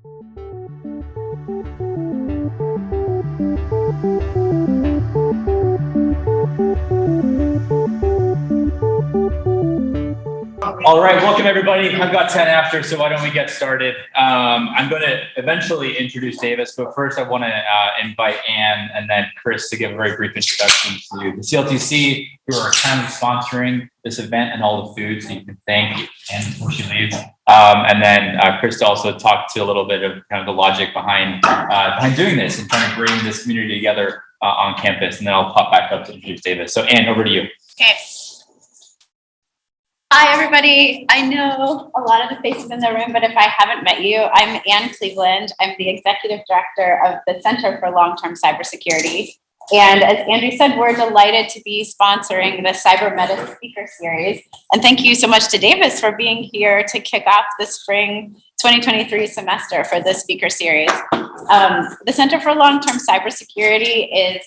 All right, welcome everybody. I've got 10 after, so why don't we get started? I'm going to eventually introduce Davis, but first I want to invite Anne and then Chris to give a very brief introduction to the CLTC, who are kindly sponsoring this event and all the food, so you can thank Anne before she leaves. And then Chris to also talk to a little bit of kind of the logic behind doing this and trying to bring this community together on campus. And then I'll pop back up to introduce Davis. So Anne, over to you. Okay. Hi, everybody. I know a lot of the faces in the room, but if I haven't met you, I'm Anne Cleveland. I'm the Executive Director of the Center for Long-Term Cybersecurity. And as Andrew said, we're delighted to be sponsoring the CyberMētis Speaker Series. And thank you so much to Davis for being here to kick off the spring 2023 semester for this speaker series. The Center for Long-Term Cybersecurity is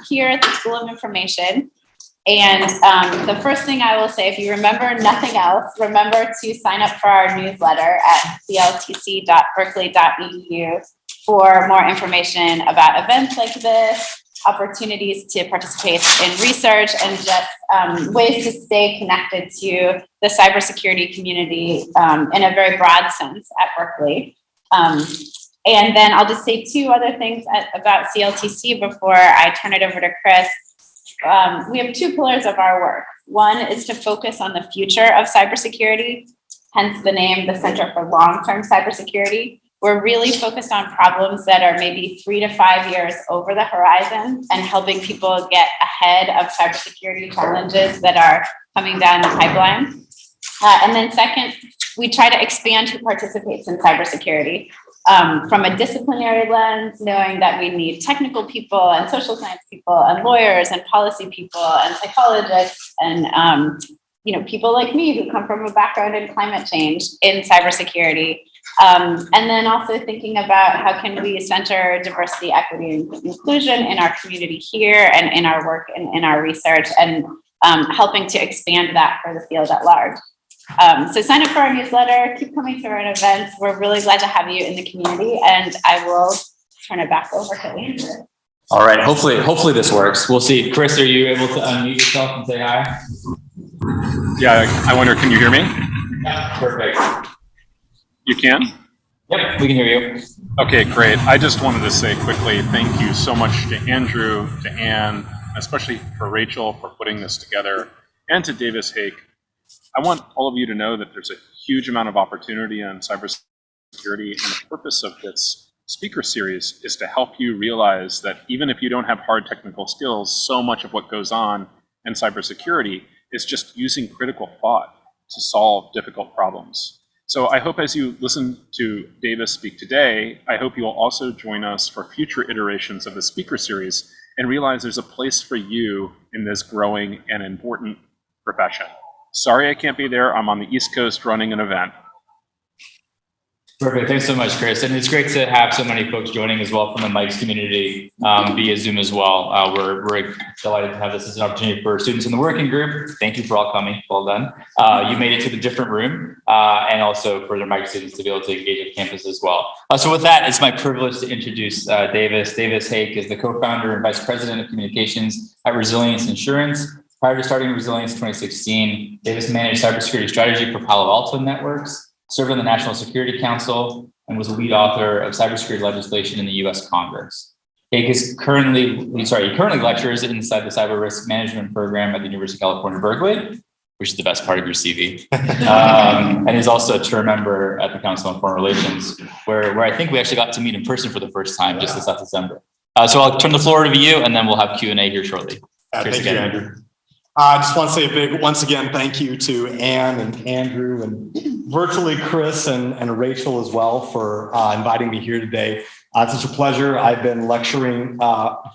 here at the School of Information. And the first thing I will say, if you remember nothing else, remember to sign up for our newsletter at cltc.berkeley.edu for more information about events like this, opportunities to participate in research, and just ways to stay connected to the cybersecurity community in a very broad sense at Berkeley. And then I'll just say two other things about CLTC before I turn it over to Chris. We have two pillars of our work. One is to focus on the future of cybersecurity, hence the name, the Center for Long-Term Cybersecurity. We're really focused on problems that are maybe 3 to 5 years over the horizon and helping people get ahead of cybersecurity challenges that are coming down the pipeline. And then second, we try to expand who participates in cybersecurity. From a disciplinary lens, knowing that we need technical people and social science people and lawyers and policy people and psychologists and people like me who come from a background in climate change in cybersecurity. And then also thinking about how can we center diversity, equity, and inclusion in our community here and in our work and in our research, and helping to expand that for the field at large. So sign up for our newsletter, keep coming to our events. We're really glad to have you in the community, and I will turn it back over to Andrew. All right, hopefully this works. We'll see. Chris, are you able to unmute yourself and say hi? Yeah, I wonder, can you hear me? Yeah, perfect. You can? Yep, we can hear you. Okay, great. I just wanted to say quickly, thank you so much to Andrew, to Anne, especially for Rachel for putting this together, and to Davis Hake. I want all of you to know that there's a huge amount of opportunity in cybersecurity, and the purpose of this speaker series is to help you realize that even if you don't have hard technical skills, so much of what goes on in cybersecurity is just using critical thought to solve difficult problems. So I hope as you listen to Davis speak today, I hope you'll also join us for future iterations of the speaker series and realize there's a place for you in this growing and important profession. Sorry I can't be there. I'm on the East Coast running an event. Perfect. Thanks so much, Chris. And it's great to have so many folks joining as well from the Mike's community via Zoom as well. We're delighted to have this as an opportunity for students in the working group. Thank you for all coming. Well done. You made it to the different room and also for the Mike students to be able to engage with campus as well. So with that, it's my privilege to introduce Davis. Davis Hake is the co-founder and vice president of communications at Resilience Insurance. Prior to starting Resilience in 2016, Davis managed cybersecurity strategy for Palo Alto Networks, served on the National Security Council, and was a lead author of cybersecurity legislation in the US Congress. Hake is currently lectures inside the Cyber Risk Management Program at the University of California, Berkeley, which is the best part of your CV, and is also a term member at the Council on Foreign Relations, where I think we actually got to meet in person for the first time just this last December. So I'll turn the floor over to you, and then we'll have Q&A here shortly. Thank you, Andrew. I just want to say a big, once again, thank you to Anne and Andrew and virtually Chris and Rachel as well for inviting me here today. It's such a pleasure. I've been lecturing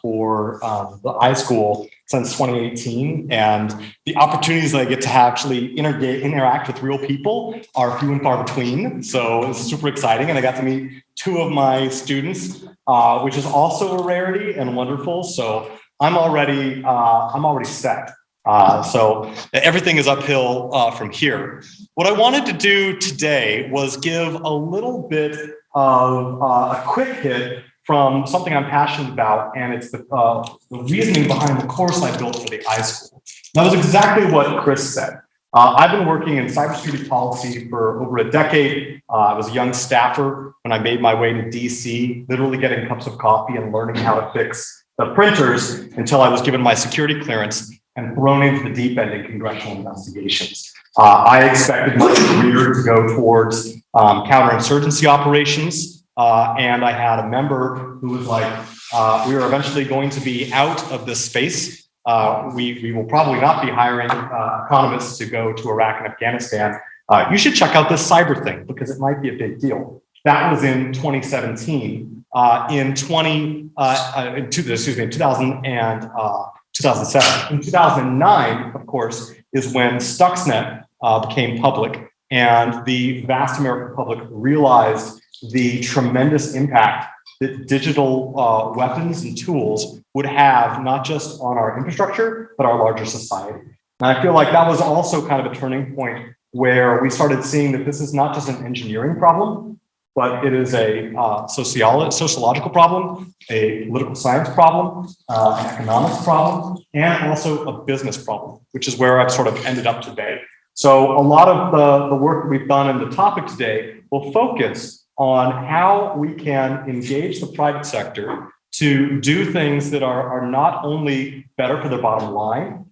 for the iSchool since 2018, and the opportunities that I get to actually interact with real people are few and far between. So it's super exciting, and I got to meet two of my students, which is also a rarity and wonderful. So I'm already set. So everything is uphill from here. What I wanted to do today was give a little bit of a quick hit from something I'm passionate about, and it's the reasoning behind the course I built for the iSchool. That was exactly what Chris said. I've been working in cybersecurity policy for over a decade. I was a young staffer when I made my way to DC, literally getting cups of coffee and learning how to fix the printers until I was given my security clearance and thrown into the deep end in congressional investigations. I expected my career to go towards counterinsurgency operations, and I had a member who was like, we are eventually going to be out of this space. We will probably not be hiring economists to go to Iraq and Afghanistan. You should check out this cyber thing because it might be a big deal. That was in 2017. In 2007. In 2009, of course, is when Stuxnet became public, and the vast American public realized the tremendous impact that digital weapons and tools would have, not just on our infrastructure, but our larger society. And I feel like that was also kind of a turning point where we started seeing that this is not just an engineering problem, but it is a sociological problem, a political science problem, an economics problem, and also a business problem, which is where I've sort of ended up today. So a lot of the work that we've done in the topic today will focus on how we can engage the private sector to do things that are not only better for their bottom line,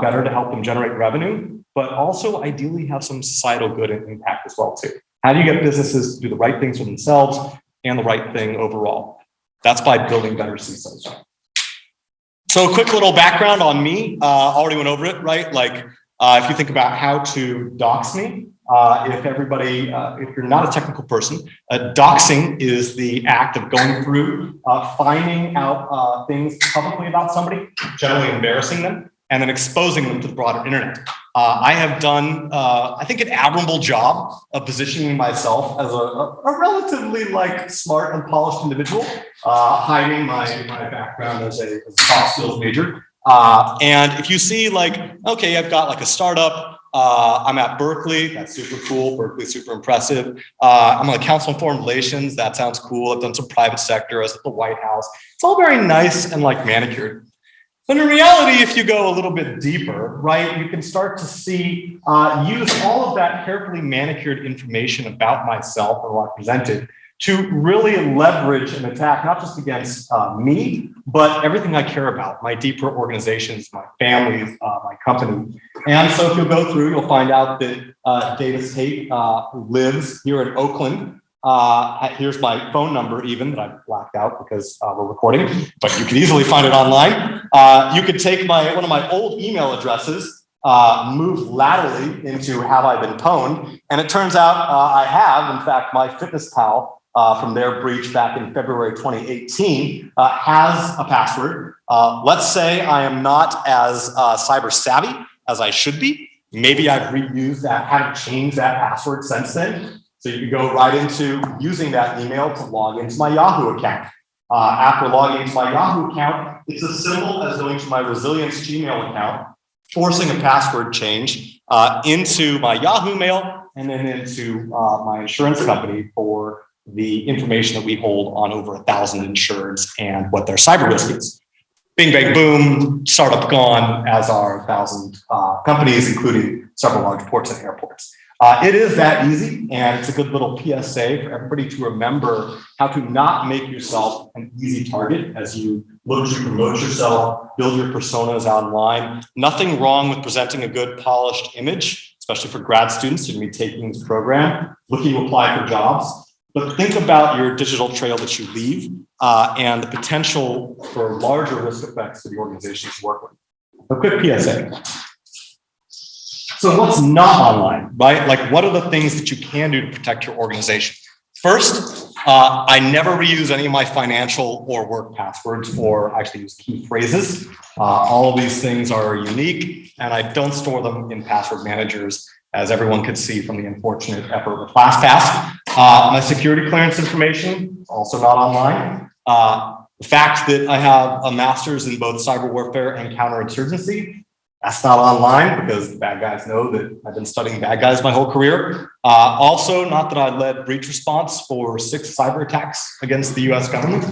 better to help them generate revenue, but also ideally have some societal good and impact as well too. How do you get businesses to do the right things for themselves and the right thing overall? That's by building better CISOs. So a quick little background on me, already went over it, right? Like if you think about how to dox me, if you're not a technical person, doxing is the act of going through, finding out things publicly about somebody, generally embarrassing them, and then exposing them to the broader internet. I have done, I think, an admirable job of positioning myself as a relatively smart and polished individual, hiding my background as a soft skills major. And if you see okay, I've got a startup, I'm at Berkeley, that's super cool, Berkeley's super impressive. I'm on the Council on Foreign Relations, that sounds cool. I've done some private sector, I was at the White House. It's all very nice and manicured. But in reality, if you go a little bit deeper, right, you can start to see, use all of that carefully manicured information about myself and what I presented to really leverage an attack, not just against me, but everything I care about, my deeper organizations, my families, my company. And so if you'll go through, you'll find out that Davis Hake lives here in Oakland. Here's my phone number even that I've blacked out because we're recording, but you can easily find it online. You could take one of my old email addresses, move laterally into have I been pwned, and it turns out I have. In fact, my fitness pal from their breach back in February 2018 has a password. Let's say I am not as cyber savvy as I should be. Maybe I've reused that, haven't changed that password since then. So you can go right into using that email to log into my Yahoo account. After logging into my Yahoo account, it's as simple as going to my Resilience Gmail account, forcing a password change into my Yahoo mail, and then into my insurance company for the information that we hold on over 1,000 insureds and what their cyber risk is. Bing, bang, boom, startup gone, as are 1,000 companies, including several large ports and airports. It is that easy, and it's a good little PSA for everybody to remember how to not make yourself an easy target as you look to promote yourself, build your personas online. Nothing wrong with presenting a good polished image, especially for grad students who be taking this program, looking to apply for jobs. But think about your digital trail that you leave and the potential for larger risk effects to the organizations you work with. A quick PSA. So what's not online, right? What are the things that you can do to protect your organization? First, I never reuse any of my financial or work passwords or actually use key phrases. All of these things are unique, and I don't store them in password managers, as everyone could see from the unfortunate effort with LastPass. My security clearance information, also not online. The fact that I have a master's in both cyber warfare and counterinsurgency That's not online because the bad guys know that I've been studying bad guys my whole career. Also, not that I led breach response for 6 cyber attacks against the US government.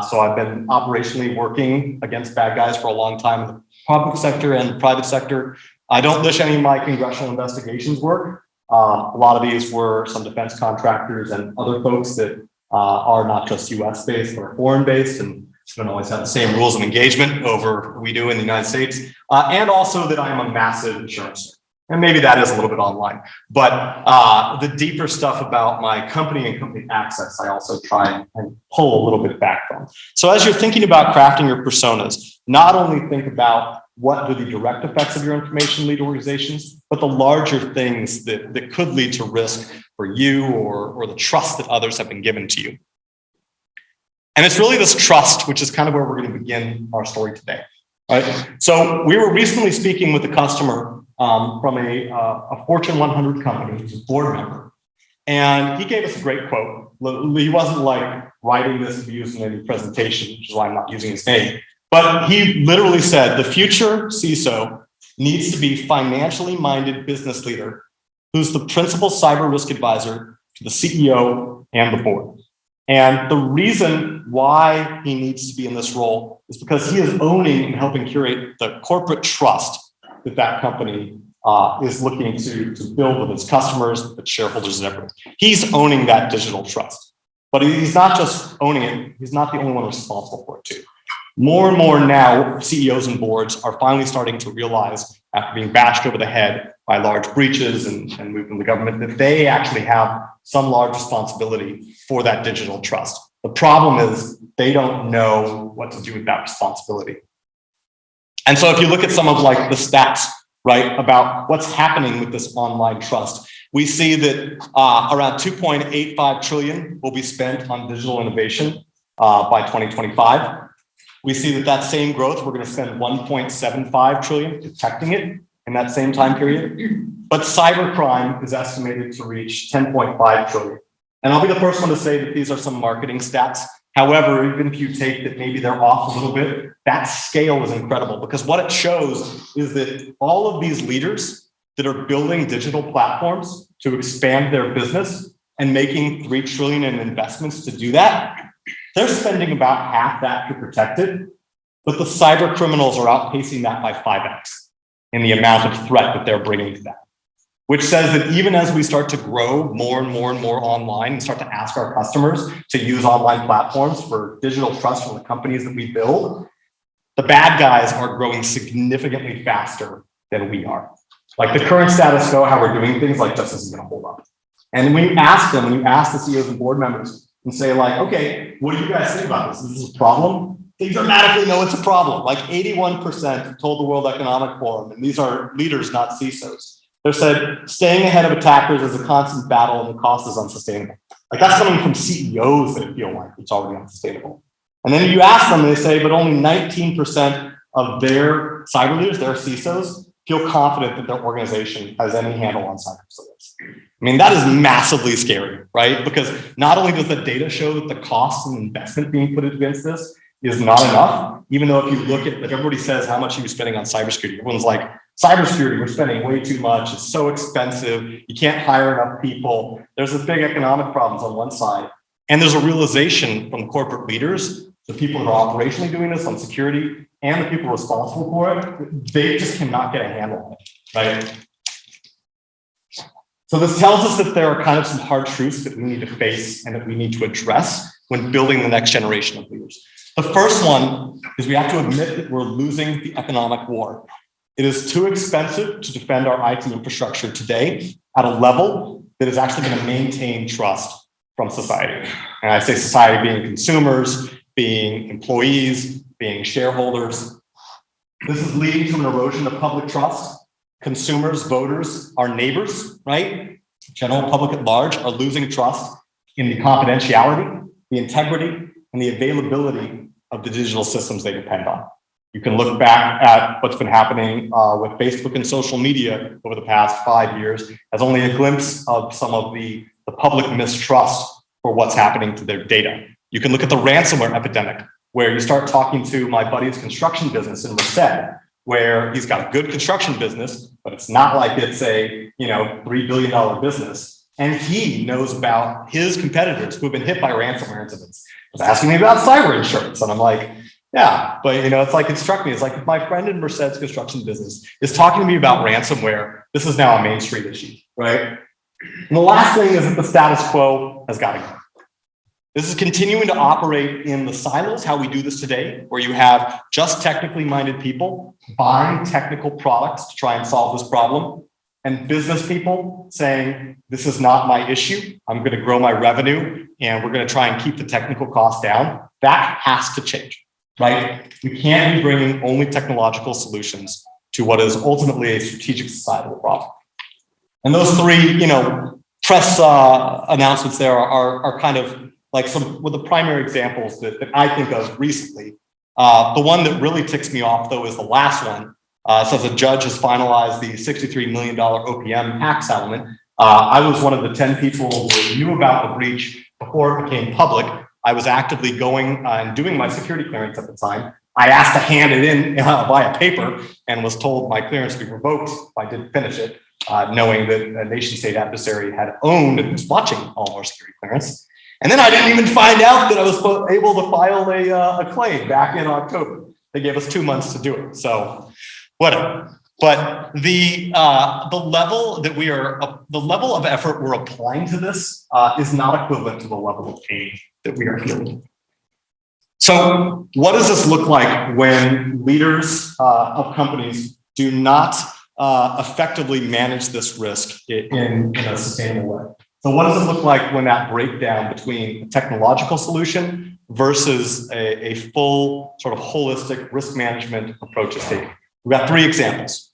So I've been operationally working against bad guys for a long time in the public sector and private sector. I don't list any of my congressional investigations work. A lot of these were some defense contractors and other folks that are not just US based, but are foreign based and don't always have the same rules of engagement over what we do in the United States. And also that I am a massive insurance. And maybe that is a little bit online, but the deeper stuff about my company and company access, I also try and pull a little bit back from. So as you're thinking about crafting your personas, not only think about what do the direct effects of your information lead organizations, but the larger things that could lead to risk for you or the trust that others have been given to you. And it's really this trust, which is kind of where we're going to begin our story today. Right? So we were recently speaking with a customer from a Fortune 100 company, who's a board member. And he gave us a great quote. He wasn't like writing this to be used in any presentation, which is why I'm not using his name. But he literally said, the future CISO needs to be financially minded business leader who's the principal cyber risk advisor to the CEO and the board. And the reason why he needs to be in this role is because he is owning and helping curate the corporate trust that company is looking to build with its customers, its shareholders, and everything. He's owning that digital trust. But he's not just owning it, he's not the only one responsible for it too. More and more now, CEOs and boards are finally starting to realize, after being bashed over the head by large breaches and moved from the government, that they actually have some large responsibility for that digital trust. The problem is they don't know what to do with that responsibility. And so if you look at some of like the stats, right, about what's happening with this online trust, we see that around 2.85 trillion will be spent on digital innovation by 2025. We see that same growth, we're going to spend 1.75 trillion protecting it in that same time period. But cybercrime is estimated to reach 10.5 trillion. And I'll be the first one to say that these are some marketing stats. However, even if you take that maybe they're off a little bit, that scale is incredible because what it shows is that all of these leaders that are building digital platforms to expand their business and making 3 trillion in investments to do that, they're spending about half that to protect it, but the cyber criminals are outpacing that by 5x in the amount of threat that they're bringing to that, which says that even as we start to grow more and more and more online and start to ask our customers to use online platforms for digital trust from the companies that we build, the bad guys are growing significantly faster than we are. Like the current status quo, how we're doing things, like just isn't going to hold up. And when you ask them, when you ask the CEOs and board members and say like, okay, what do you guys think about this? Is this a problem? They dramatically know it's a problem. Like 81% told the World Economic Forum, and these are leaders, not CISOs. They said, staying ahead of attackers is a constant battle and the cost is unsustainable. Like that's coming from CEOs that feel like it's already unsustainable. And then you ask them, and they say, but only 19% of their cyber leaders, their CISOs, feel confident that their organization has any handle on cyber resilience. I mean, that is massively scary, right? Because not only does the data show that the cost and investment being put against this is not enough, even though if you look at, like everybody says, how much are you spending on cybersecurity? Everyone's like, cybersecurity, we're spending way too much. It's so expensive. You can't hire enough people. There's a big economic problems on one side. And there's a realization from corporate leaders, the people who are operationally doing this on security and the people responsible for it, they just cannot get a handle on it, right? So this tells us that there are kind of some hard truths that we need to face and that we need to address when building the next generation of leaders. The first one is we have to admit that we're losing the economic war. It is too expensive to defend our IT infrastructure today at a level that is actually going to maintain trust from society. And I say society being consumers, being employees, being shareholders. This is leading to an erosion of public trust. Consumers, voters, our neighbors, right? General public at large are losing trust in the confidentiality, the integrity, and the availability of the digital systems they depend on. You can look back at what's been happening with Facebook and social media over the past 5 years as only a glimpse of some of the public mistrust for what's happening to their data. You can look at the ransomware epidemic, where you start talking to my buddy's construction business in Merced, where he's got a good construction business, but it's not like it's a, $3 billion business. And he knows about his competitors who have been hit by ransomware incidents. He was asking me about cyber insurance. And I'm like, yeah, but it's like, it struck me. It's like if my friend in Merced's construction business is talking to me about ransomware, this is now a Main Street issue, right? And the last thing is that the status quo has got to go. This is continuing to operate in the silos, how we do this today, where you have just technically minded people buying technical products to try and solve this problem, and business people saying, this is not my issue. I'm going to grow my revenue and we're going to try and keep the technical costs down. That has to change, right? We can't be bringing only technological solutions to what is ultimately a strategic societal problem. And those three, press announcements there are kind of like some of the primary examples that I think of recently. The one that really ticks me off, though, is the last one. It says a judge has finalized the $63 million OPM hack settlement. I was one of the 10 people who knew about the breach before it became public. I was actively going and doing my security clearance at the time. I asked to hand it in via paper and was told my clearance would be revoked if I didn't finish it, knowing that a nation state adversary had owned and was watching all our security clearance. And then I didn't even find out that I was able to file a claim back in October. They gave us 2 months to do it. So whatever. But the level that the level of effort we're applying to this is not equivalent to the level of pain that we are feeling. So what does this look like when leaders of companies do not effectively manage this risk in a sustainable way? So what does it look like when that breakdown between a technological solution versus a full sort of holistic risk management approach is taken? We've got 3 examples.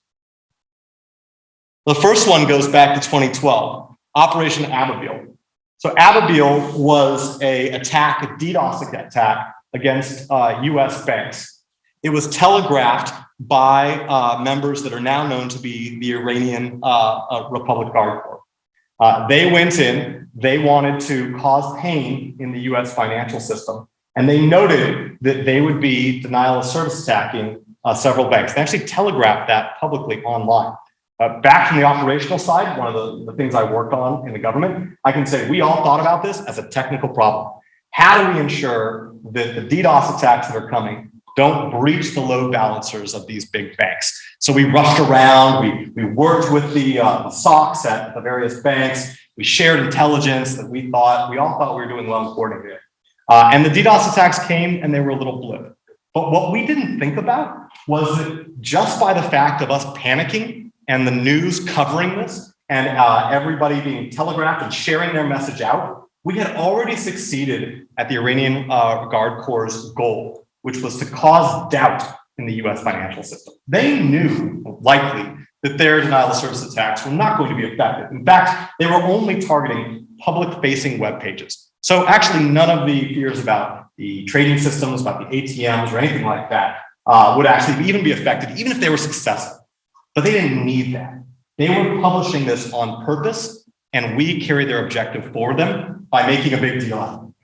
The first one goes back to 2012, Operation Ababil. So Ababil was a DDoS attack against US banks. It was telegraphed by members that are now known to be the Iranian Republic Guard Corps. They went in, they wanted to cause pain in the US financial system, and they noted that they would be denial of service attacking several banks. They actually telegraphed that publicly online. Back from the operational side, one of the things I worked on in the government, I can say we all thought about this as a technical problem. How do we ensure that the DDoS attacks that are coming don't breach the load balancers of these big banks? So we rushed around, we worked with the SOCs at the various banks, we shared intelligence that we all thought we were doing well and coordinated. And the DDoS attacks came and they were a little blip. But what we didn't think about was that just by the fact of us panicking and the news covering this and everybody being telegraphed and sharing their message out, we had already succeeded at the Iranian Guard Corps' goal, which was to cause doubt in the US financial system. They knew likely that their denial of service attacks were not going to be effective. In fact, they were only targeting public-facing web pages. So actually none of the fears about the trading systems, about the ATMs or anything like that would actually even be affected, even if they were successful. But they didn't need that. They were publishing this on purpose, and we carried their objective for them by making a big deal out of it.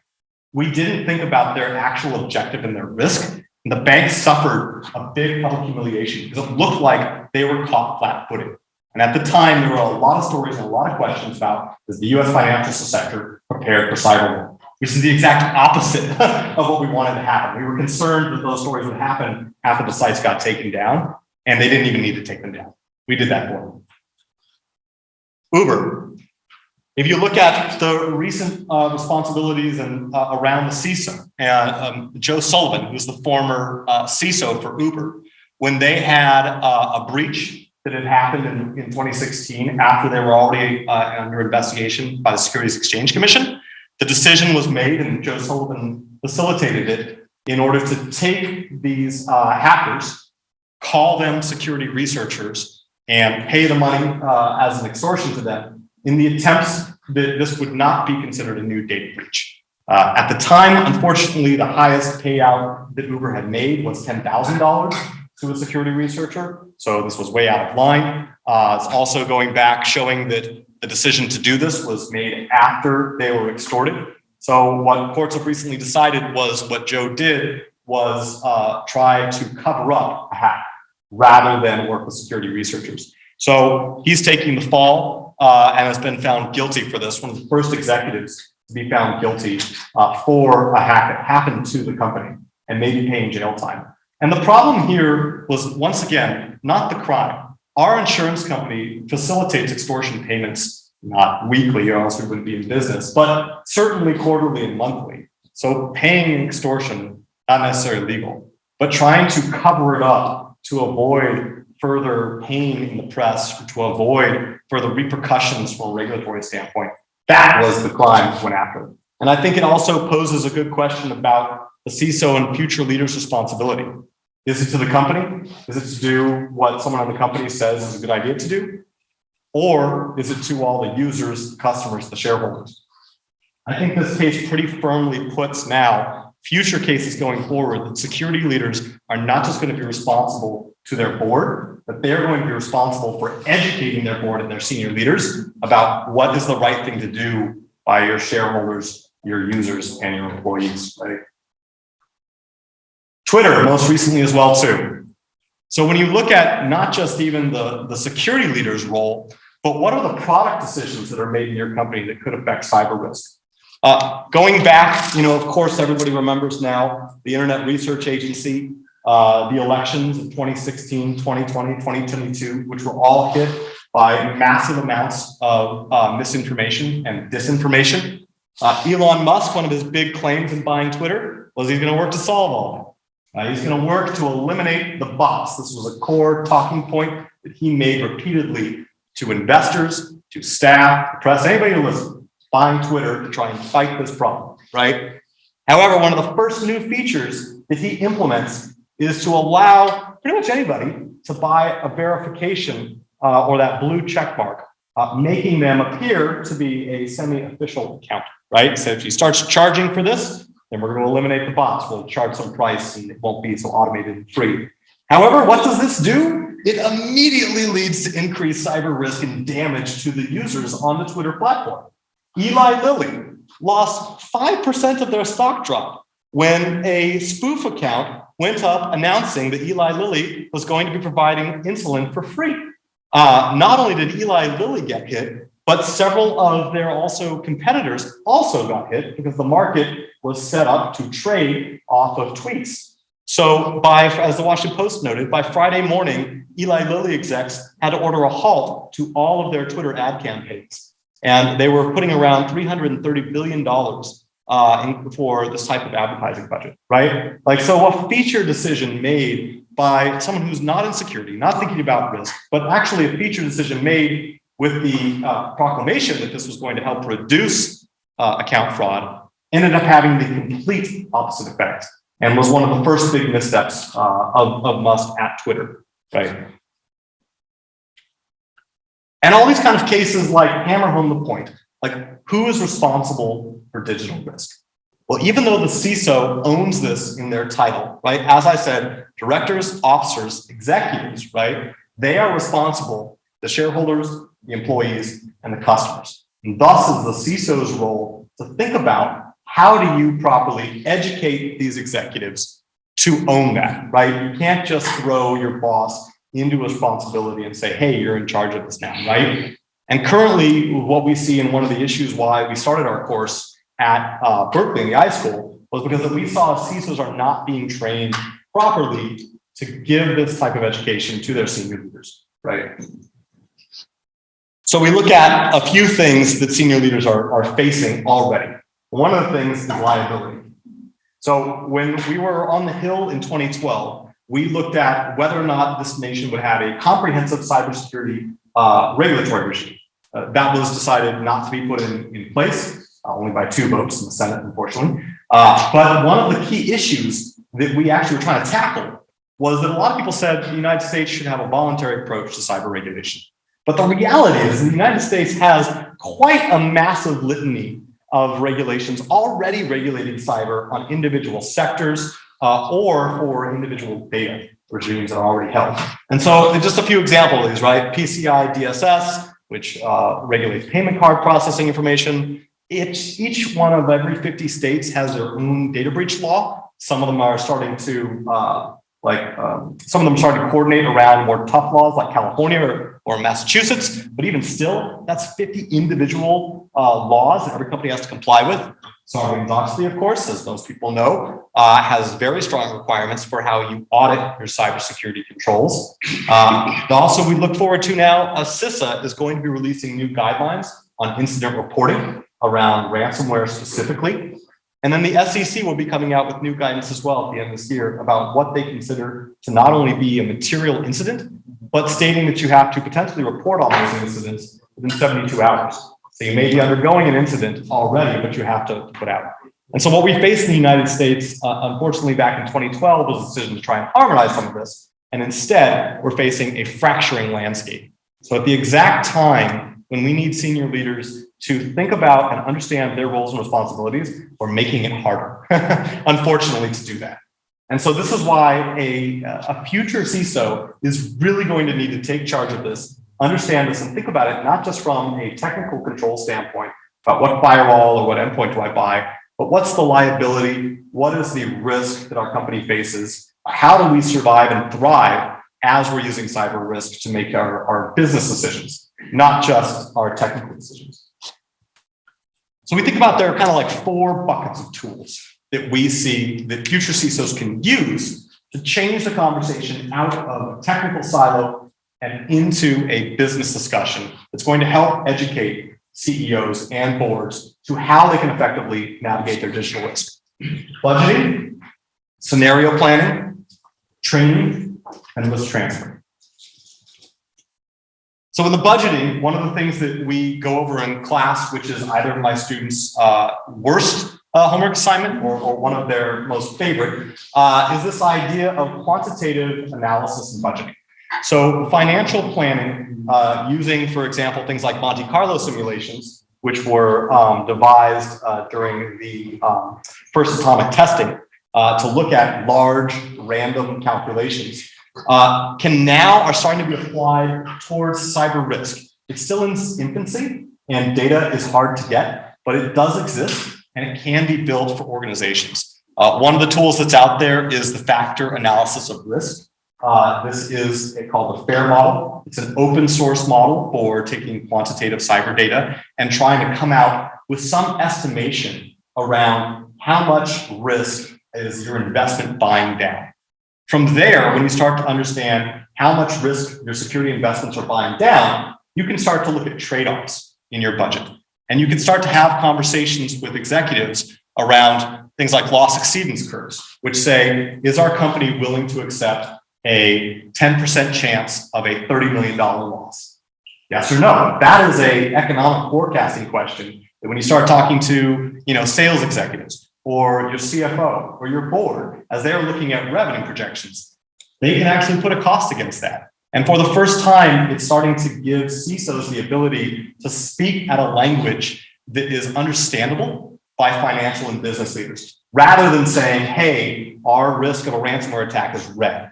We didn't think about their actual objective and their risk. And the banks suffered a big public humiliation because it looked like they were caught flat-footed. And at the time, there were a lot of stories and a lot of questions about, is the US financial sector prepared for cyber war? Which is the exact opposite of what we wanted to happen. We were concerned that those stories would happen after the sites got taken down, and they didn't even need to take them down. We did that for them. Uber. If you look at the recent responsibilities and around the CISO, and Joe Sullivan, who's the former CISO for Uber, when they had a breach that had happened in 2016 after they were already under investigation by the Securities Exchange Commission, the decision was made, and Joe Sullivan facilitated it, in order to take these hackers, call them security researchers, and pay the money as an extortion to them in the attempts that this would not be considered a new data breach. At the time, unfortunately, the highest payout that Uber had made was $10,000 to a security researcher. So this was way out of line. It's also going back, showing that the decision to do this was made after they were extorted. So what courts have recently decided was what Joe did was try to cover up a hack. rather than work with security researchers. So he's taking the fall and has been found guilty for this. One of the first executives to be found guilty for a hack that happened to the company and maybe paying jail time. And the problem here was, once again, not the crime. Our insurance company facilitates extortion payments, not weekly, or else we wouldn't be in business, but certainly quarterly and monthly. So paying extortion, not necessarily legal, but trying to cover it up to avoid further pain in the press, to avoid further repercussions from a regulatory standpoint. That was the crime went after. And I think it also poses a good question about the CISO and future leaders' responsibility. Is it to the company? Is it to do what someone on the company says is a good idea to do? Or is it to all the users, the customers, the shareholders? I think this case pretty firmly puts now future cases going forward that security leaders are not just going to be responsible to their board, but they're going to be responsible for educating their board and their senior leaders about what is the right thing to do by your shareholders, your users, and your employees, right? Twitter, most recently as well, too. So when you look at not just even the security leader's role, but what are the product decisions that are made in your company that could affect cyber risk? Going back, of course, everybody remembers now the Internet Research Agency, the elections of 2016, 2020, 2022, which were all hit by massive amounts of misinformation and disinformation. Elon Musk, one of his big claims in buying Twitter was he's going to work to solve all of it. He's going to work to eliminate the bots. This was a core talking point that he made repeatedly to investors, to staff, to press, anybody who listens, buying Twitter to try and fight this problem, right? However, one of the first new features that he implements is to allow pretty much anybody to buy a verification or that blue check mark, making them appear to be a semi-official account, right? So if he starts charging for this, then we're going to eliminate the bots. We'll charge some price and it won't be so automated and free. However, what does this do? It immediately leads to increased cyber risk and damage to the users on the Twitter platform. Eli Lilly lost 5% of their stock drop when a spoof account went up announcing that Eli Lilly was going to be providing insulin for free. Not only did Eli Lilly get hit, but several of their also competitors also got hit because the market was set up to trade off of tweets. So as the Washington Post noted, by Friday morning, Eli Lilly execs had to order a halt to all of their Twitter ad campaigns. And they were putting around $330 billion for this type of advertising budget, right? So a feature decision made by someone who's not in security, not thinking about risk, but actually a feature decision made with the proclamation that this was going to help reduce account fraud, ended up having the complete opposite effect and was one of the first big missteps of Musk at Twitter, right? And all these kind of cases hammer home the point, who is responsible for digital risk? Well, even though the CISO owns this in their title, right? As I said, directors, officers, executives, right? They are responsible, the shareholders, the employees, and the customers. And thus is the CISO's role to think about how do you properly educate these executives to own that, right? You can't just throw your boss into responsibility and say, hey, you're in charge of this now, right? And currently, what we see in one of the issues why we started our course at Berkeley in the iSchool was because we saw CISOs are not being trained properly to give this type of education to their senior leaders, right? So we look at a few things that senior leaders are facing already. One of the things is liability. So when we were on the Hill in 2012, we looked at whether or not this nation would have a comprehensive cybersecurity regulatory regime. That was decided not to be put in place, only by 2 votes in the Senate, unfortunately. But one of the key issues that we actually were trying to tackle was that a lot of people said the United States should have a voluntary approach to cyber regulation. But the reality is the United States has quite a massive litany of regulations already regulating cyber on individual sectors or for individual data regimes that are already held. And so just a few examples of these, right? PCI DSS, which regulates payment card processing information. Each one of every 50 states has their own data breach law. Some of them are starting to some of them started to coordinate around more tough laws like California or Massachusetts, but even still, that's 50 individual laws that every company has to comply with. Sarbanes-Oxley, of course, as most people know, has very strong requirements for how you audit your cybersecurity controls. Also, we look forward to now, CISA is going to be releasing new guidelines on incident reporting around ransomware specifically. And then the SEC will be coming out with new guidance as well at the end of this year about what they consider to not only be a material incident, but stating that you have to potentially report on those incidents within 72 hours. So you may be undergoing an incident already, but you have to put out. And so what we faced in the United States, unfortunately, back in 2012 was a decision to try and harmonize some of this. And instead, we're facing a fracturing landscape. So at the exact time when we need senior leaders to think about and understand their roles and responsibilities, we're making it harder, unfortunately, to do that. And so this is why a future CISO is really going to need to take charge of this, understand this, and think about it, not just from a technical control standpoint, about what firewall or what endpoint do I buy, but what's the liability? What is the risk that our company faces? How do we survive and thrive as we're using cyber risk to make our business decisions, not just our technical decisions? So we think about there are kind of like 4 buckets of tools that we see that future CISOs can use to change the conversation out of a technical silo and into a business discussion that's going to help educate CEOs and boards to how they can effectively navigate their digital risk. Budgeting, scenario planning, training, and risk transfer. So in the budgeting, one of the things that we go over in class, which is either my students' worst homework assignment or one of their most favorite, is this idea of quantitative analysis and budgeting. So financial planning, using, for example, things like Monte Carlo simulations, which were devised during the first atomic testing to look at large random calculations, are starting to be applied towards cyber risk. It's still in its infancy and data is hard to get, but it does exist and it can be built for organizations. One of the tools that's out there is the factor analysis of risk. This is called the FAIR model. It's an open source model for taking quantitative cyber data and trying to come out with some estimation around how much risk is your investment buying down. From there, when you start to understand how much risk your security investments are buying down, you can start to look at trade-offs in your budget. And you can start to have conversations with executives around things like loss exceedance curves, which say, is our company willing to accept a 10% chance of a $30 million loss? Yes or no? That is an economic forecasting question that when you start talking to sales executives, or your CFO or your board, as they're looking at revenue projections, they can actually put a cost against that. And for the first time, it's starting to give CISOs the ability to speak at a language that is understandable by financial and business leaders, rather than saying, hey, our risk of a ransomware attack is red.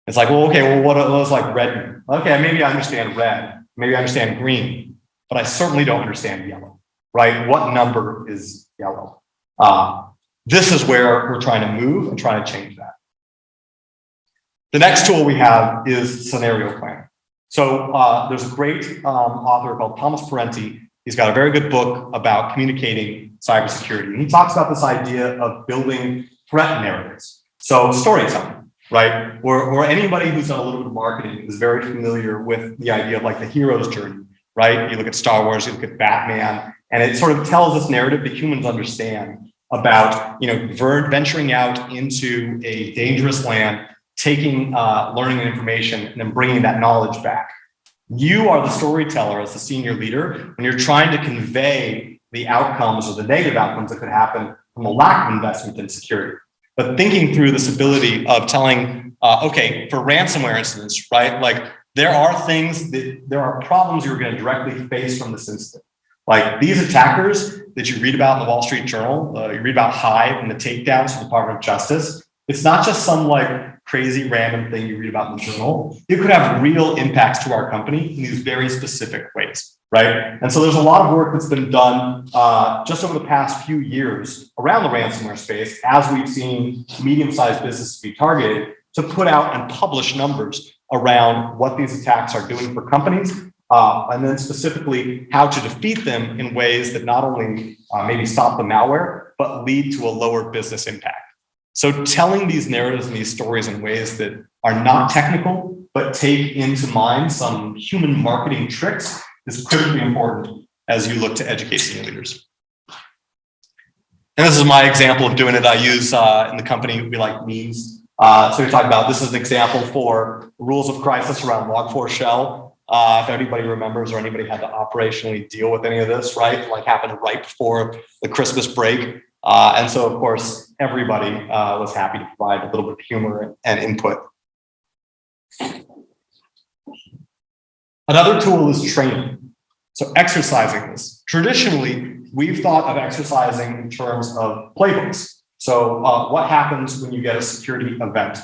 It's like, well, okay, well, what does like red mean? Okay, maybe I understand red, maybe I understand green, but I certainly don't understand yellow, right? What number is yellow? This is where we're trying to move and trying to change that. The next tool we have is scenario planning. So there's a great author called Thomas Parenti. He's got a very good book about communicating cybersecurity. And he talks about this idea of building threat narratives. So storytelling, right? Or anybody who's done a little bit of marketing is very familiar with the idea of like the hero's journey, right? You look at Star Wars, you look at Batman, and it sort of tells this narrative that humans understand about venturing out into a dangerous land, taking learning and information, and then bringing that knowledge back. You are the storyteller as the senior leader when you're trying to convey the outcomes or the negative outcomes that could happen from a lack of investment in security. But thinking through this ability of telling, okay, for ransomware incidents, right? Like there are problems you're going to directly face from this incident. Like these attackers that you read about in the Wall Street Journal, you read about Hive and the takedowns from the Department of Justice. It's not just some like crazy random thing you read about in the journal. It could have real impacts to our company in these very specific ways, right? And so there's a lot of work that's been done just over the past few years around the ransomware space as we've seen medium-sized businesses be targeted to put out and publish numbers around what these attacks are doing for companies, and then specifically how to defeat them in ways that not only maybe stop the malware, but lead to a lower business impact. So telling these narratives and these stories in ways that are not technical, but take into mind some human marketing tricks is critically important as you look to educate senior leaders. And this is my example of doing it. I use in the company, we like memes. So we talk about, this is an example for rules of crisis around Log4 Shell. If anybody remembers or anybody had to operationally deal with any of this, right? Like happened right before the Christmas break. And so, of course, everybody was happy to provide a little bit of humor and input. Another tool is training. So exercising this. Traditionally, we've thought of exercising in terms of playbooks. So what happens when you get a security event?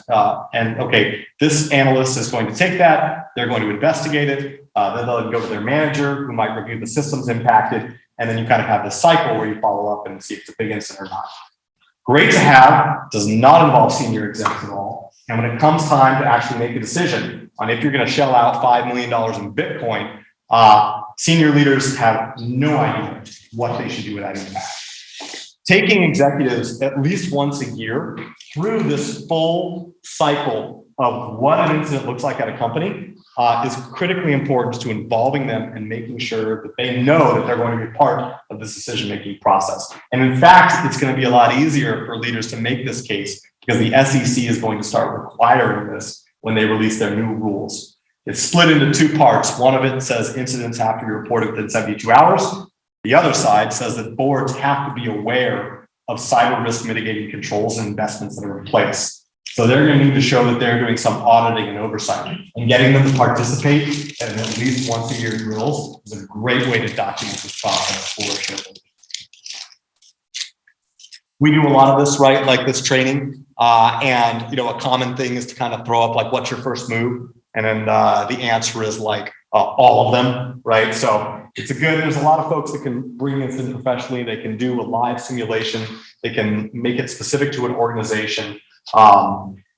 And okay, this analyst is going to take that, they're going to investigate it, then they'll go to their manager who might review the systems impacted, and then you kind of have this cycle where you follow up and see if it's a big incident or not. Great to have, does not involve senior execs at all. And when it comes time to actually make a decision on if you're going to shell out $5 million in Bitcoin, senior leaders have no idea what they should do with that impact. Taking executives at least once a year through this full cycle of what an incident looks like at a company is critically important to involving them and making sure that they know that they're going to be part of this decision-making process. And in fact, it's going to be a lot easier for leaders to make this case because the SEC is going to start requiring this when they release their new rules. It's split into two parts. One of it says incidents have to be reported within 72 hours. The other side says that boards have to be aware of cyber risk mitigating controls and investments that are in place. So they're going to need to show that they're doing some auditing and oversight, and getting them to participate in at least once a year drills is a great way to document this process for shareholders. We do a lot of this, right? Like this training, and a common thing is to kind of throw up like, what's your first move? And then the answer is like all of them, right? So there's a lot of folks that can bring this in professionally. They can do a live simulation. They can make it specific to an organization.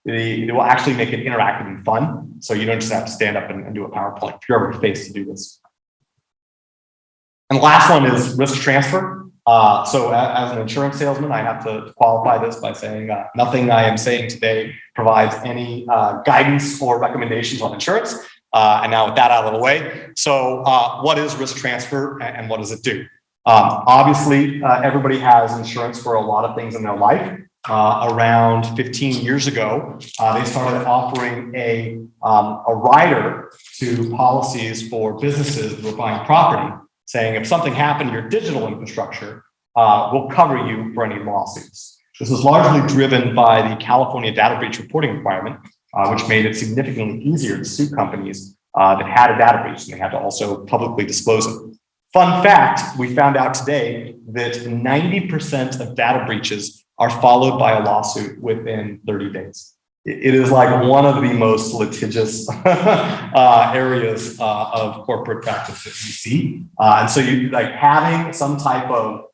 They will actually make it interactive and fun. So you don't just have to stand up and do a PowerPoint if you're ever faced to do this. And the last one is risk transfer. So as an insurance salesman, I have to qualify this by saying nothing I am saying today provides any guidance or recommendations on insurance. And now with that out of the way, so what is risk transfer and what does it do? Obviously, everybody has insurance for a lot of things in their life. Around 15 years ago, they started offering a rider to policies for businesses that were buying property, saying if something happened to your digital infrastructure, we'll cover you for any lawsuits. This was largely driven by the California data breach reporting requirement, which made it significantly easier to sue companies that had a data breach, and they had to also publicly disclose it. Fun fact, we found out today that 90% of data breaches are followed by a lawsuit within 30 days. It is like one of the most litigious areas of corporate practice that we see. And so you like having some type of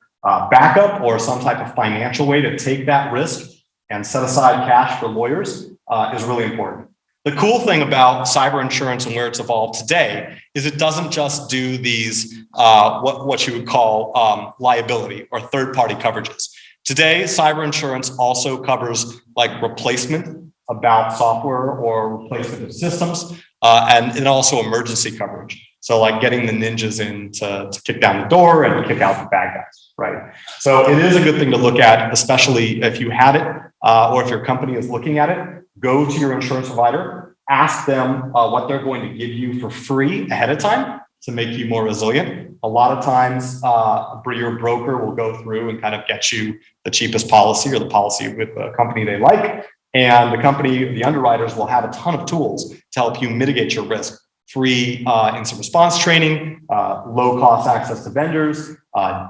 backup or some type of financial way to take that risk and set aside cash for lawyers is really important. The cool thing about cyber insurance and where it's evolved today is it doesn't just do these, what you would call liability or third-party coverages. Today, cyber insurance also covers like replacement about software or replacement of systems, and also emergency coverage. So like getting the ninjas in to kick down the door and kick out the bad guys, right? So it is a good thing to look at, especially if you have it or if your company is looking at it. Go to your insurance provider, ask them what they're going to give you for free ahead of time to make you more resilient. A lot of times, your broker will go through and kind of get you the cheapest policy or the policy with the company they like. And the company, the underwriters will have a ton of tools to help you mitigate your risk. Free incident response training, low cost access to vendors,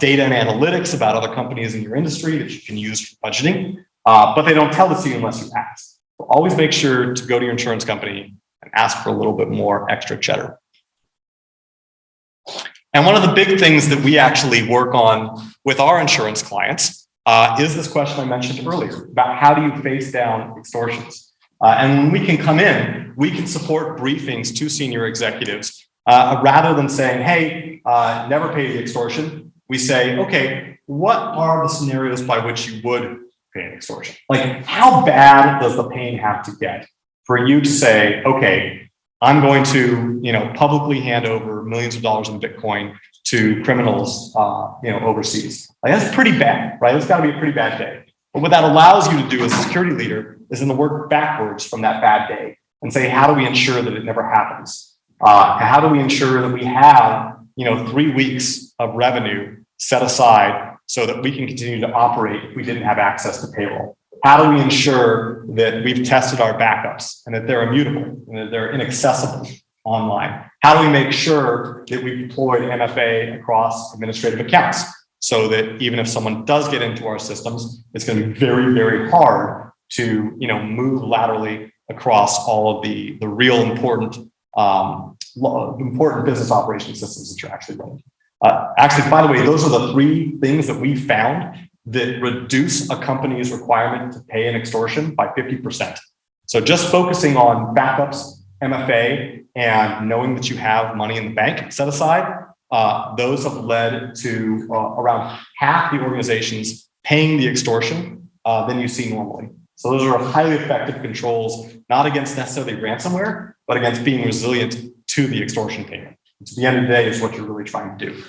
data and analytics about other companies in your industry that you can use for budgeting. But they don't tell this to you unless you ask. So always make sure to go to your insurance company and ask for a little bit more extra cheddar. And one of the big things that we actually work on with our insurance clients is this question I mentioned earlier about how do you face down extortions? And when we can come in, we can support briefings to senior executives rather than saying, hey, never pay the extortion. We say, okay, what are the scenarios by which you would pay an extortion? Like, how bad does the pain have to get for you to say, okay, I'm going to, publicly hand over millions of dollars in Bitcoin to criminals, overseas. Like, that's pretty bad, right? It's got to be a pretty bad day. But what that allows you to do as a security leader is then to work backwards from that bad day and say, how do we ensure that it never happens? How do we ensure that we have, 3 weeks of revenue set aside so that we can continue to operate if we didn't have access to payroll? How do we ensure that we've tested our backups and that they're immutable and that they're inaccessible online? How do we make sure that we've deployed MFA across administrative accounts so that even if someone does get into our systems, it's going to be very, very hard to move laterally across all of the real important business operation systems that you're actually running. Actually, by the way, those are the 3 things that we found that reduce a company's requirement to pay an extortion by 50%. So just focusing on backups, MFA, and knowing that you have money in the bank set aside, those have led to around half the organizations paying the extortion than you see normally. So those are highly effective controls, not against necessarily ransomware, but against being resilient to the extortion payment. Which at the end of the day is what you're really trying to do.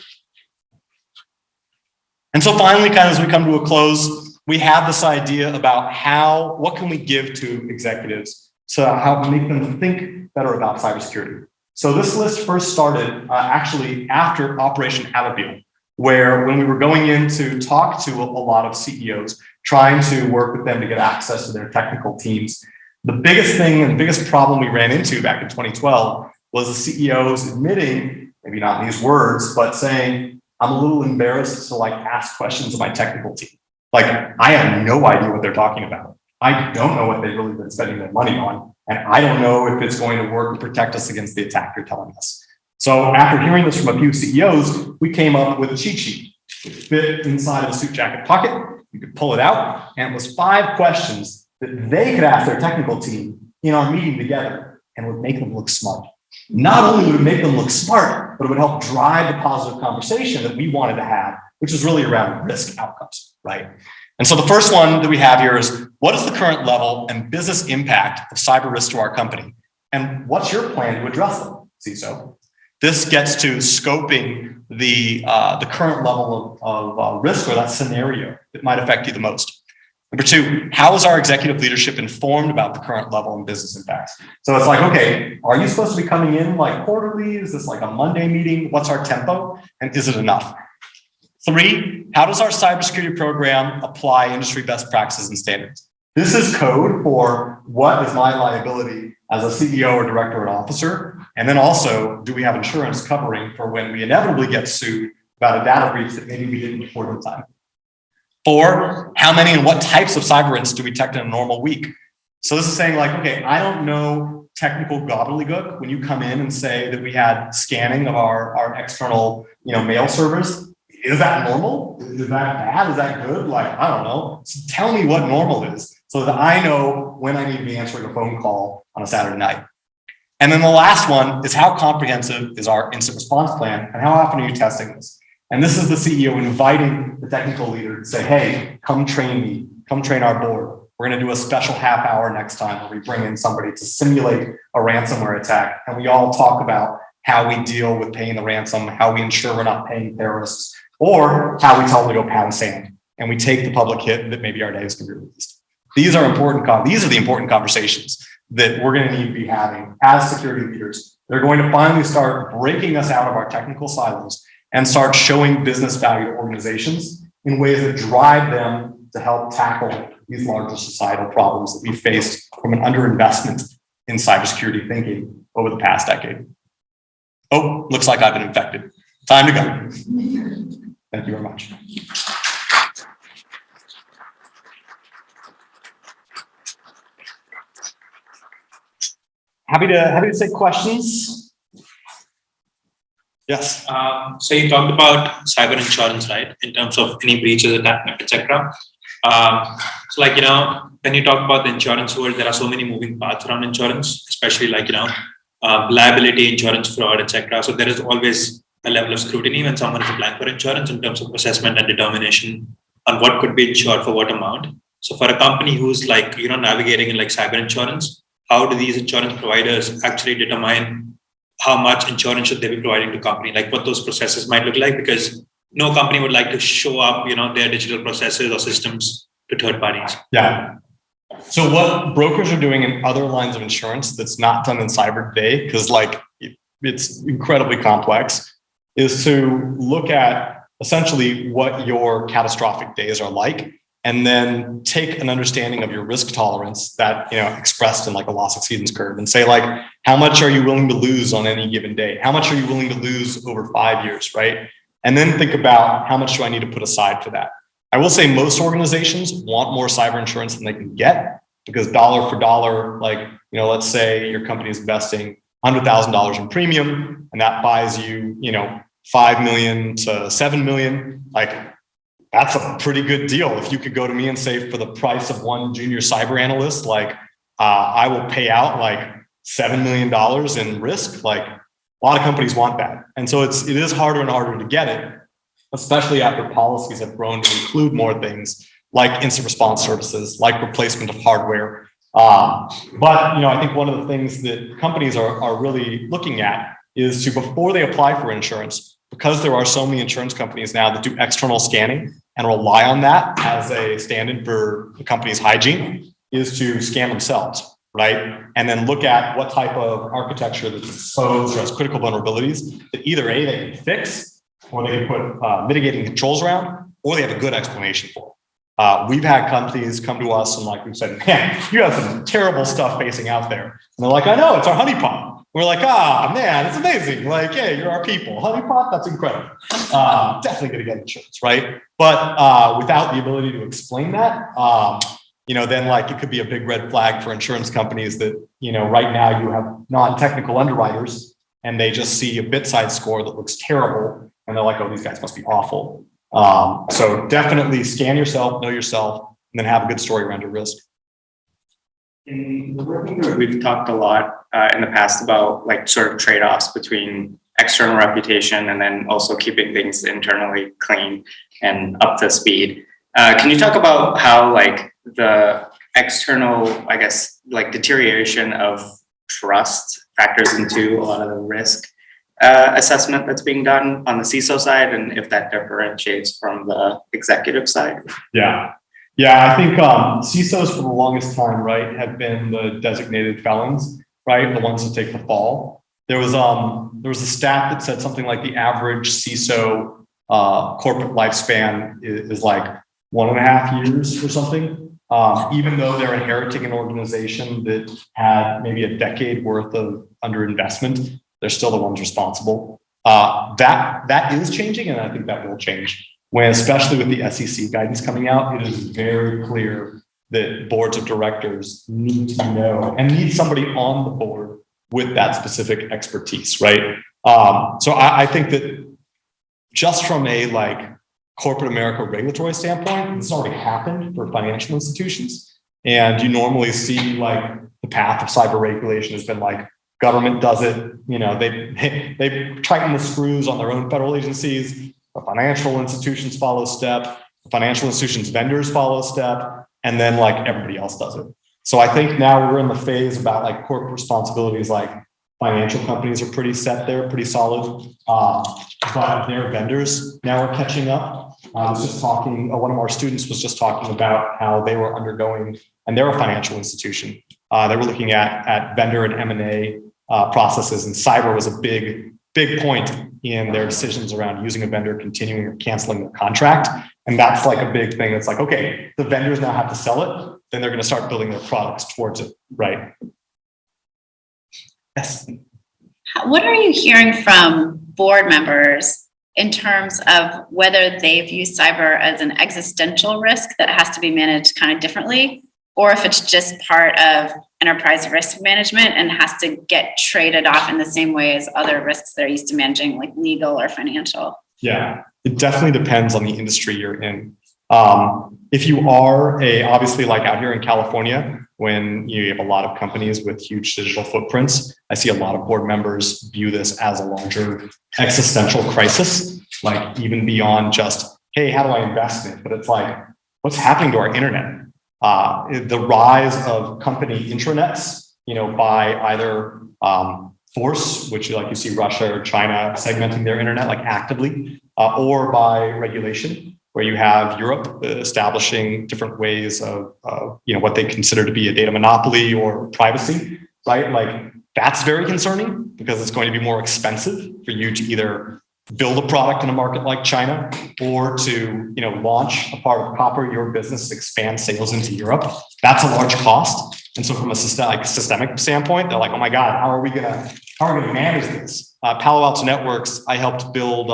And so finally, kind of as we come to a close, we have this idea about what can we give to executives to how to make them think better about cybersecurity. So this list first started actually after Operation Ababil, where when we were going in to talk to a lot of CEOs, trying to work with them to get access to their technical teams, the biggest thing and the biggest problem we ran into back in 2012 was the CEOs admitting, maybe not in these words, but saying, I'm a little embarrassed to ask questions of my technical team. I have no idea what they're talking about. I don't know what they've really been spending their money on. And I don't know if it's going to work and protect us against the attack you're telling us. So after hearing this from a few CEOs, we came up with a cheat sheet. It fit inside of a suit jacket pocket. You could pull it out. And it was 5 questions that they could ask their technical team in our meeting together and would make them look smart. Not only would it make them look smart, but it would help drive the positive conversation that we wanted to have, which is really around risk outcomes, right? And so the first one that we have here is, what is the current level and business impact of cyber risk to our company? And what's your plan to address them, CISO? This gets to scoping the current level of risk or that scenario that might affect you the most. Number 2, how is our executive leadership informed about the current level and business impacts? So it's okay, are you supposed to be coming in quarterly? Is this a Monday meeting? What's our tempo? And is it enough? 3, how does our cybersecurity program apply industry best practices and standards? This is code for what is my liability as a CEO or director or officer? And then also, do we have insurance covering for when we inevitably get sued about a data breach that maybe we didn't report in time? 4, how many and what types of cyber incidents do we detect in a normal week? So this is saying okay, I don't know technical gobbledygook when you come in and say that we had scanning of our external mail servers. Is that normal? Is that bad? Is that good? I don't know. So tell me what normal is so that I know when I need to be answering a phone call on a Saturday night. And then the last one is, how comprehensive is our incident response plan and how often are you testing this? And this is the CEO inviting the technical leader to say, hey, come train me, come train our board. We're going to do a special half hour next time where we bring in somebody to simulate a ransomware attack. And we all talk about how we deal with paying the ransom, how we ensure we're not paying terrorists, or how we tell them to go pound sand. And we take the public hit that maybe our data is going to be released. These are the important conversations that we're going to need to be having as security leaders. They're going to finally start breaking us out of our technical silos and start showing business value to organizations in ways that drive them to help tackle these larger societal problems that we faced from an underinvestment in cybersecurity thinking over the past decade. Oh, looks like I've been infected. Time to go. Thank you very much. Happy to take questions. Yes. So you talked about cyber insurance, right? In terms of any breaches, attack, etc. So like, when you talk about the insurance world, there are so many moving parts around insurance, especially like, liability, insurance fraud, etc. So there is always a level of scrutiny when someone is applying for insurance in terms of assessment and determination on what could be insured for what amount. So for a company who's like, navigating in like cyber insurance, how do these insurance providers actually determine how much insurance should they be providing to company? Like what those processes might look like, because no company would like to show up, their digital processes or systems to third parties. Yeah. So what brokers are doing in other lines of insurance that's not done in cyber today, because like it's incredibly complex, is to look at essentially what your catastrophic days are like, and then take an understanding of your risk tolerance that, expressed in like a loss exceedance curve, and say like, how much are you willing to lose on any given day? How much are you willing to lose over 5 years, right? And then think about how much do I need to put aside for that? I will say most organizations want more cyber insurance than they can get, because dollar for dollar, like, let's say your company is investing $100,000 in premium, and that buys you, 5 million to 7 million. Like, that's a pretty good deal. If you could go to me and say, for the price of one junior cyber analyst, like, I will pay out like $7 million in risk. Like, a lot of companies want that. And so it is harder and harder to get it, especially after policies have grown to include more things like instant response services, like replacement of hardware. But I think one of the things that companies are really looking at is to, before they apply for insurance, because there are so many insurance companies now that do external scanning and rely on that as a stand-in for the company's hygiene, is to scan themselves, right? And then look at what type of architecture that's exposed or has critical vulnerabilities that either A, they can fix, or they can put mitigating controls around, or they have a good explanation for. We've had companies come to us and like we've said, man, you have some terrible stuff facing out there. And they're like, I know, it's our honeypot. We're like, man, it's amazing. Like, yeah, you're our people. Honeypot, that's incredible. Definitely going to get insurance, right? But without the ability to explain that, then like it could be a big red flag for insurance companies that, right now you have non-technical underwriters and they just see a bit side score that looks terrible. And they're like, oh, these guys must be awful. So definitely scan yourself, know yourself, and then have a good story around your risk. In the working group, we've talked a lot in the past about like sort of trade-offs between external reputation and then also keeping things internally clean and up to speed. Can you talk about how like the external, I guess, like deterioration of trust factors into a lot of the risk assessment that's being done on the CISO side, and if that differentiates from the executive side? Yeah, I think CISOs for the longest time, right, have been the designated felons, right, the ones that take the fall. There was a stat that said something like the average CISO corporate lifespan is like 1.5 years or something. Even though they're inheriting an organization that had maybe a decade worth of underinvestment, they're still the ones responsible. That is changing, and I think that will change. When, especially with the SEC guidance coming out, it is very clear that boards of directors need to know and need somebody on the board with that specific expertise, right? So I think that just from a like corporate America regulatory standpoint, this already happened for financial institutions. And you normally see like the path of cyber regulation has been like, government does it, they tighten the screws on their own federal agencies. The financial institutions follow step, the financial institutions vendors follow step, and then like everybody else does it. So I think now we're in the phase about like corporate responsibilities, like financial companies are pretty set there, pretty solid, but their vendors now are catching up. I was just talking, one of our students was just talking about how they were undergoing, and they're a financial institution. They were looking at vendor and M&A processes, and cyber was a big point in their decisions around using a vendor, continuing or canceling the contract. And that's like a big thing. It's like, okay, the vendors now have to sell it, then they're going to start building their products towards it, right? Yes. What are you hearing from board members in terms of whether they view cyber as an existential risk that has to be managed kind of differently, or if it's just part of enterprise risk management and has to get traded off in the same way as other risks they're used to managing, like legal or financial? Yeah, it definitely depends on the industry you're in. If you are obviously like out here in California, when you have a lot of companies with huge digital footprints, I see a lot of board members view this as a larger existential crisis, like even beyond just, hey, how do I invest in it? But it's like, what's happening to our internet? The rise of company intranets, by either force, which like you see Russia or China segmenting their internet like actively, or by regulation, where you have Europe establishing different ways of, what they consider to be a data monopoly or privacy, right? Like that's very concerning because it's going to be more expensive for you to either build a product in a market like China or to, launch a part of copper your business, expand sales into Europe. That's a large cost. And so from a systemic standpoint, they're like, oh my God, how are we gonna manage this? Palo Alto Networks, I helped build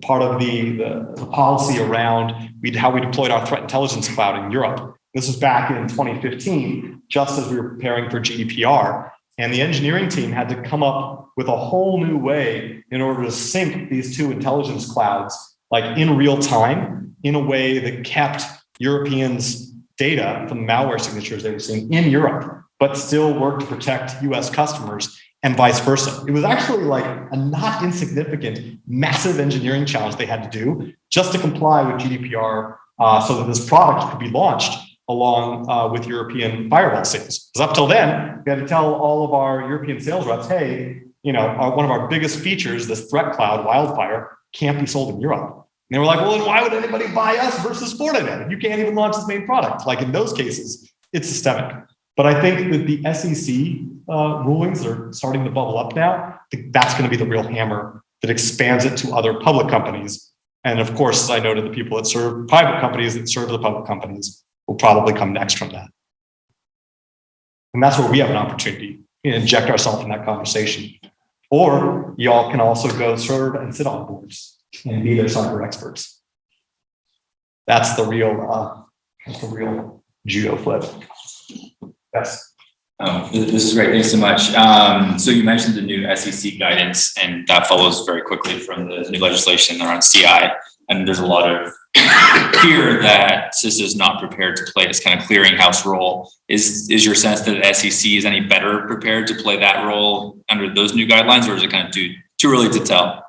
part of the policy around how we deployed our threat intelligence cloud in Europe. This was back in 2015, just as we were preparing for GDPR. And the engineering team had to come up with a whole new way in order to sync these two intelligence clouds, like in real time, in a way that kept Europeans' data from the malware signatures they were seeing in Europe, but still worked to protect US customers and vice versa. It was actually like a not insignificant, massive engineering challenge they had to do just to comply with GDPR so that this product could be launched along with European firewall sales. Because up till then, we had to tell all of our European sales reps, hey, one of our biggest features, this threat cloud, Wildfire, can't be sold in Europe. And they were like, well, then why would anybody buy us versus Fortinet? You can't even launch this main product. Like in those cases, it's systemic. But I think that the SEC rulings that are starting to bubble up now, I think that's going to be the real hammer that expands it to other public companies. And of course, as I noted, the people that serve private companies that serve the public companies will probably come next from that. And that's where we have an opportunity to inject ourselves in that conversation. Or y'all can also go serve and sit on boards and be their cyber experts. That's the real judo flip. Yes. This is great. Thanks so much. So you mentioned the new SEC guidance, and that follows very quickly from the new legislation around CI. And there's a lot of fear that CISO is not prepared to play this kind of clearinghouse role. Is your sense that the SEC is any better prepared to play that role under those new guidelines, or is it kind of too early to tell?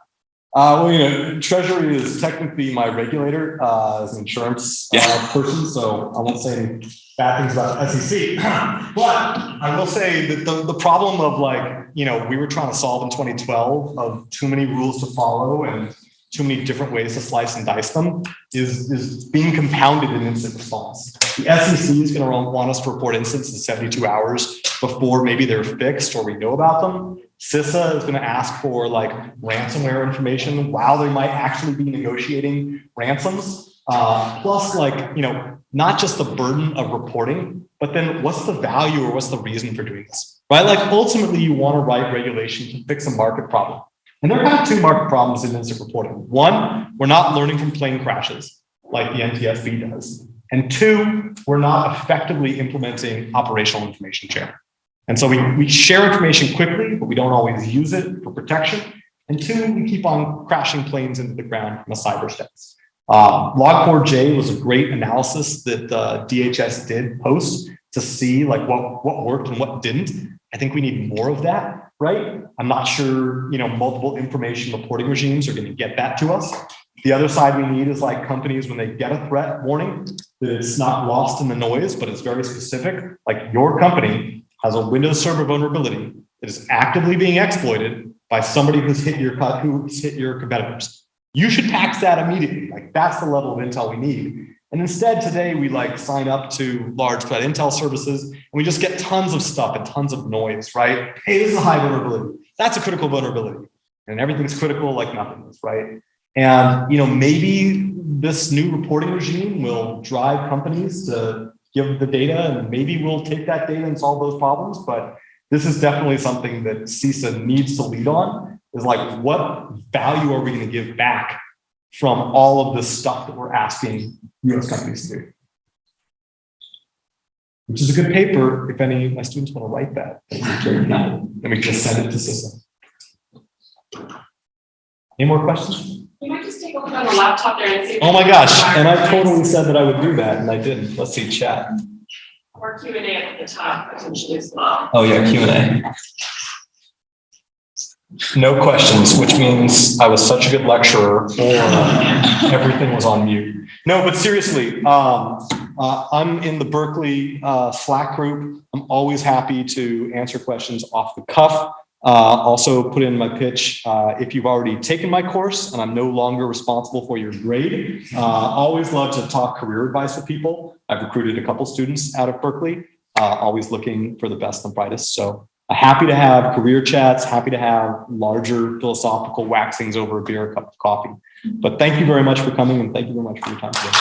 Well, Treasury is technically my regulator as an insurance person, so I won't say any bad things about the SEC. But I will say that the problem of we were trying to solve in 2012 of too many rules to follow and too many different ways to slice and dice them is being compounded in incident response. The SEC is going to want us to report incidents in 72 hours before maybe they're fixed or we know about them. CISA is going to ask for ransomware information while they might actually be negotiating ransoms. Plus not just the burden of reporting, but then what's the value or what's the reason for doing this, right? Ultimately you want to write regulation to fix a market problem. And there are kind of two market problems in incident reporting. One, we're not learning from plane crashes like the NTSB does. And two, we're not effectively implementing operational information sharing. And so we share information quickly, but we don't always use it for protection. And two, we keep on crashing planes into the ground from a cyber stance. Log4j was a great analysis that DHS did post to see what worked and what didn't. I think we need more of that, right? I'm not sure, multiple information reporting regimes are going to get that to us. The other side we need is companies, when they get a threat warning, that it's not lost in the noise, but it's very specific. Like your company has a Windows Server vulnerability that is actively being exploited by somebody who's hit your competitors. You should patch that immediately. That's the level of intel we need. And instead today we sign up to large threat intel services and we just get tons of stuff and tons of noise, right? Hey, this is a high vulnerability. That's a critical vulnerability. And everything's critical like nothing is, right? And maybe this new reporting regime will drive companies to give the data, and maybe we'll take that data and solve those problems. But this is definitely something that CISA needs to lead on, is what value are we going to give back from all of this stuff that we're asking US companies to do? Which is a good paper if any of my students want to write that. Then we can just send it to CISA. Any more questions? You might just take a look on the laptop there and see. Oh my gosh, and I totally said that I would do that and I didn't. Let's see, chat. Or Q&A at the top potentially as well. Oh yeah, Q&A. No questions, which means I was such a good lecturer or everything was on mute. No, but seriously, I'm in the Berkeley Slack group. I'm always happy to answer questions off the cuff. Also put in my pitch, if you've already taken my course and I'm no longer responsible for your grade, always love to talk career advice with people. I've recruited a couple students out of Berkeley, always looking for the best and brightest. So happy to have career chats, happy to have larger philosophical waxings over a beer, a cup of coffee. But thank you very much for coming and thank you very much for your time today.